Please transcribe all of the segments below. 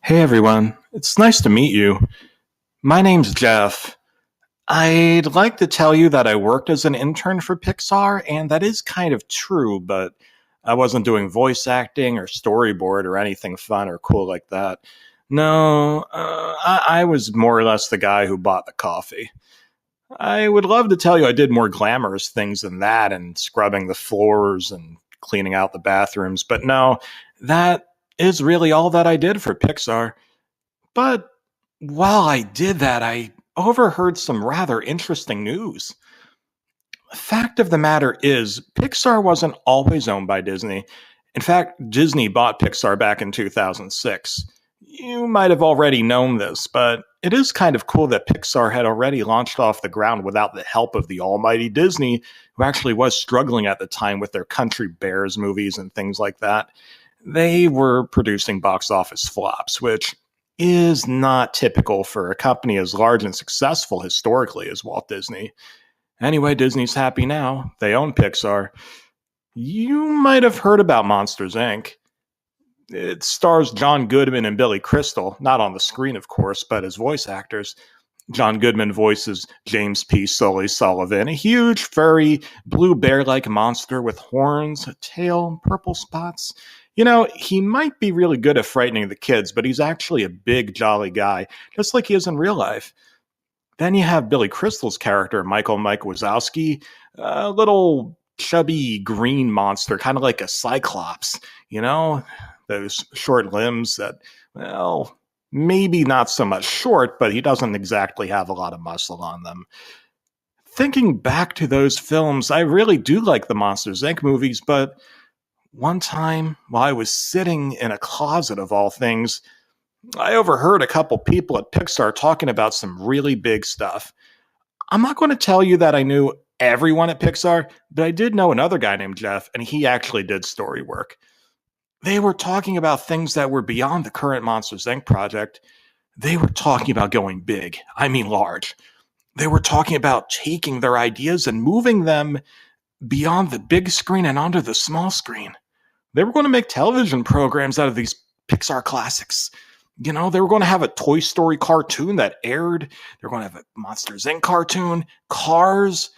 Hey everyone, it's nice to meet you. My name's Jeff. I'd like to tell you that I worked as an intern for Pixar, and that is kind of true, but I wasn't doing voice acting or storyboard or anything fun or cool like that. No, I was more or less the guy who bought the coffee. I would love to tell you I did more glamorous things than that and scrubbing the floors and cleaning out the bathrooms, but no, that is really all that I did for Pixar. But while I did that, I overheard some rather interesting news. Fact of the matter is, Pixar wasn't always owned by Disney. In fact, Disney bought Pixar back in 2006. You might have already known this, but it is kind of cool that Pixar had already launched off the ground without the help of the almighty Disney, who actually was struggling at the time with their Country Bears movies and things like that. They were producing box office flops, which is not typical for a company as large and successful historically as Walt Disney. Anyway, Disney's happy now. They own Pixar. You might have heard about Monsters, Inc. It stars John Goodman and Billy Crystal, not on the screen, of course, but as voice actors. John Goodman voices James P. Sully Sullivan, a huge, furry, blue bear-like monster with horns, a tail, purple spots. You know, he might be really good at frightening the kids, but he's actually a big, jolly guy, just like he is in real life. Then you have Billy Crystal's character, Michael Mike Wazowski, a little chubby green monster, kind of like a cyclops, you know? Those short limbs that, well, maybe not so much short, but he doesn't exactly have a lot of muscle on them. Thinking back to those films, I really do like the Monsters, Inc. movies, but one time, while I was sitting in a closet of all things, I overheard a couple people at Pixar talking about some really big stuff. I'm not going to tell you that I knew everyone at Pixar, but I did know another guy named Jeff, and he actually did story work. They were talking about things that were beyond the current Monsters, Inc. project. They were talking about going big. I mean large. They were talking about taking their ideas and moving them beyond the big screen and onto the small screen. They were going to make television programs out of these Pixar classics. You know, they were going to have a Toy Story cartoon that aired. They were going to have a Monsters, Inc. cartoon, Cars,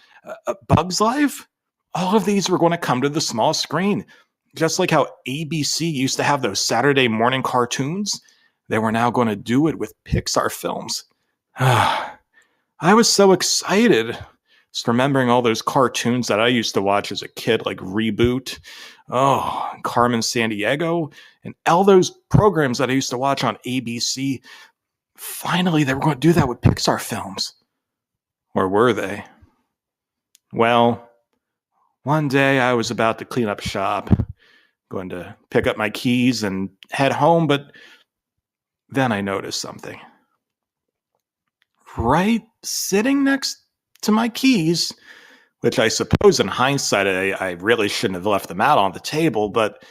Bug's Life. All of these were going to come to the small screen. Just like how ABC used to have those Saturday morning cartoons, they were now going to do it with Pixar films. I was so excited. Just remembering all those cartoons that I used to watch as a kid, like Reboot, Carmen Sandiego, and all those programs that I used to watch on ABC. Finally, they were going to do that with Pixar films. Or were they? Well, one day I was about to clean up shop, going to pick up my keys and head home, but then I noticed something. Right sitting next to my keys, which I suppose in hindsight I really shouldn't have left them out on the table, but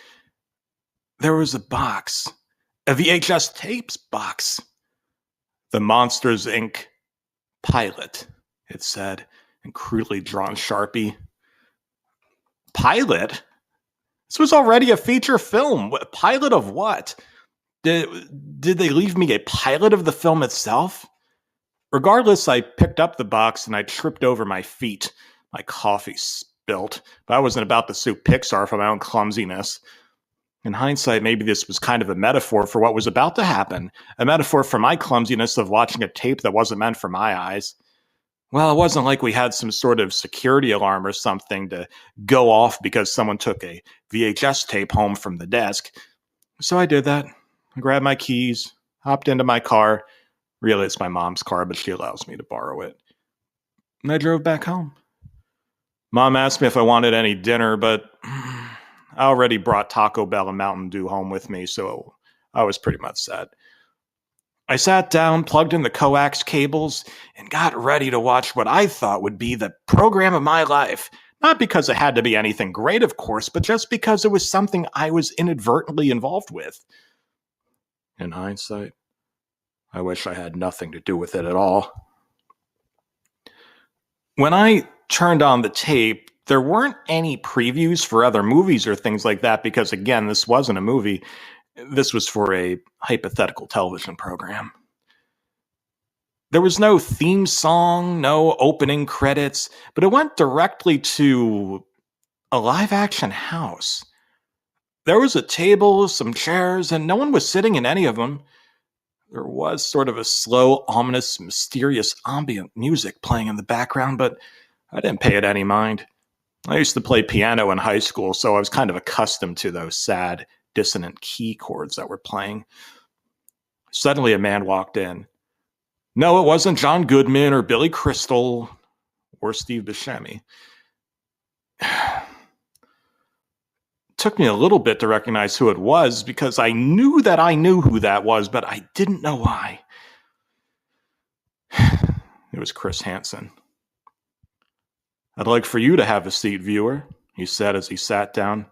there was a box, a VHS tapes box. The Monsters, Inc. pilot, it said in crudely drawn Sharpie. Pilot? This was already a feature film. A pilot of what? Did they leave me a pilot of the film itself? Regardless, I picked up the box and I tripped over my feet. My coffee spilt, but I wasn't about to sue Pixar for my own clumsiness. In hindsight, maybe this was kind of a metaphor for what was about to happen. A metaphor for my clumsiness of watching a tape that wasn't meant for my eyes. Well, it wasn't like we had some sort of security alarm or something to go off because someone took a VHS tape home from the desk. So I did that. I grabbed my keys, hopped into my car. Really, it's my mom's car, but she allows me to borrow it. And I drove back home. Mom asked me if I wanted any dinner, but I already brought Taco Bell and Mountain Dew home with me, so I was pretty much set. I sat down, plugged in the coax cables, and got ready to watch what I thought would be the program of my life. Not because it had to be anything great, of course, but just because it was something I was inadvertently involved with. In hindsight, I wish I had nothing to do with it at all. When I turned on the tape, there weren't any previews for other movies or things like that because, again, this wasn't a movie. This was for a hypothetical television program. There was no theme song, no opening credits, but it went directly to a live action house. There was a table, some chairs, and no one was sitting in any of them. There was sort of a slow, ominous, mysterious ambient music playing in the background, but I didn't pay it any mind. I used to play piano in high school, so I was kind of accustomed to those sad, dissonant key chords that were playing. Suddenly, a man walked in. No, it wasn't John Goodman or Billy Crystal or Steve Buscemi. It took me a little bit to recognize who it was because I knew that I knew who that was, but I didn't know why. It was Chris Hansen. I'd like for you to have a seat, viewer, he said as he sat down.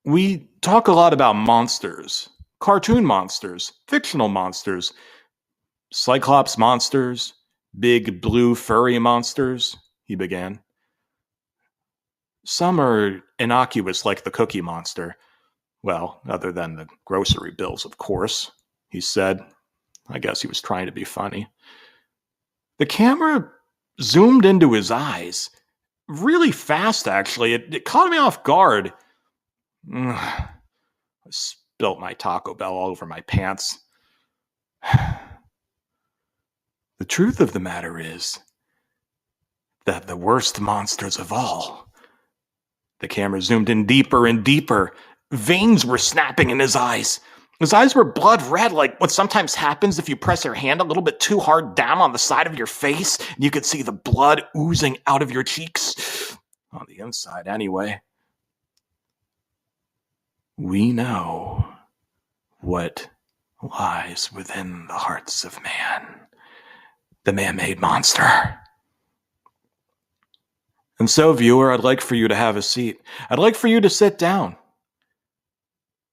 We talk a lot about monsters, cartoon monsters, fictional monsters, Cyclops monsters, big blue furry monsters, he began. Some are innocuous like the Cookie Monster. Well, other than the grocery bills, of course, he said. I guess he was trying to be funny. The camera zoomed into his eyes. Really fast, actually. It caught me off guard. I spilt my Taco Bell all over my pants. The truth of the matter is that the worst monsters of all. The camera zoomed in deeper and deeper. Veins were snapping in his eyes. His eyes were blood red, like what sometimes happens if you press your hand a little bit too hard down on the side of your face, and you could see the blood oozing out of your cheeks. On the inside, anyway. We know what lies within the hearts of man. The man-made monster. And so, viewer, I'd like for you to have a seat. I'd like for you to sit down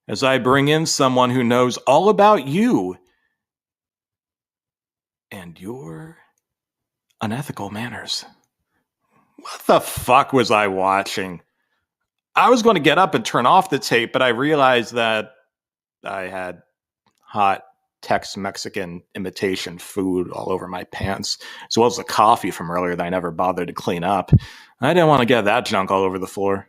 as I bring in someone who knows all about you and your unethical manners. What the fuck was I watching? I was going to get up and turn off the tape, but I realized that I had hot Tex-Mexican imitation food all over my pants, as well as the coffee from earlier that I never bothered to clean up. I didn't want to get that junk all over the floor.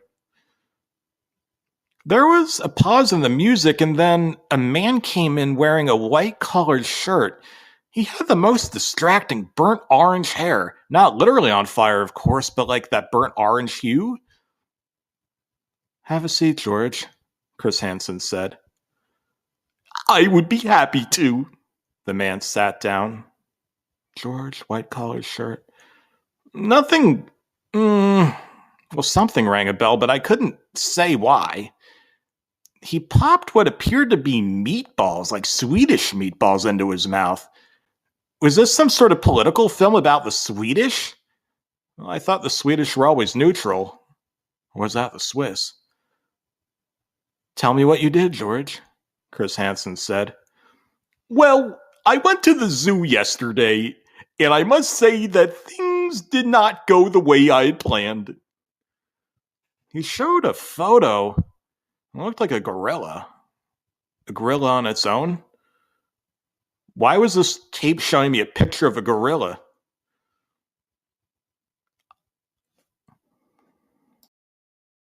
There was a pause in the music, and then a man came in wearing a white-collared shirt. He had the most distracting burnt orange hair. Not literally on fire, of course, but like that burnt orange hue. Have a seat, George, Chris Hansen said. I would be happy to. The man sat down. George, white-collared shirt. Nothing. Well, something rang a bell, but I couldn't say why. He popped what appeared to be meatballs, like Swedish meatballs, into his mouth. Was this some sort of political film about the Swedish? Well, I thought the Swedish were always neutral. Or was that the Swiss? Tell me what you did, George, Chris Hansen said. Well, I went to the zoo yesterday, and I must say that things did not go the way I had planned. He showed a photo. It looked like a gorilla. A gorilla on its own? Why was this tape showing me a picture of a gorilla?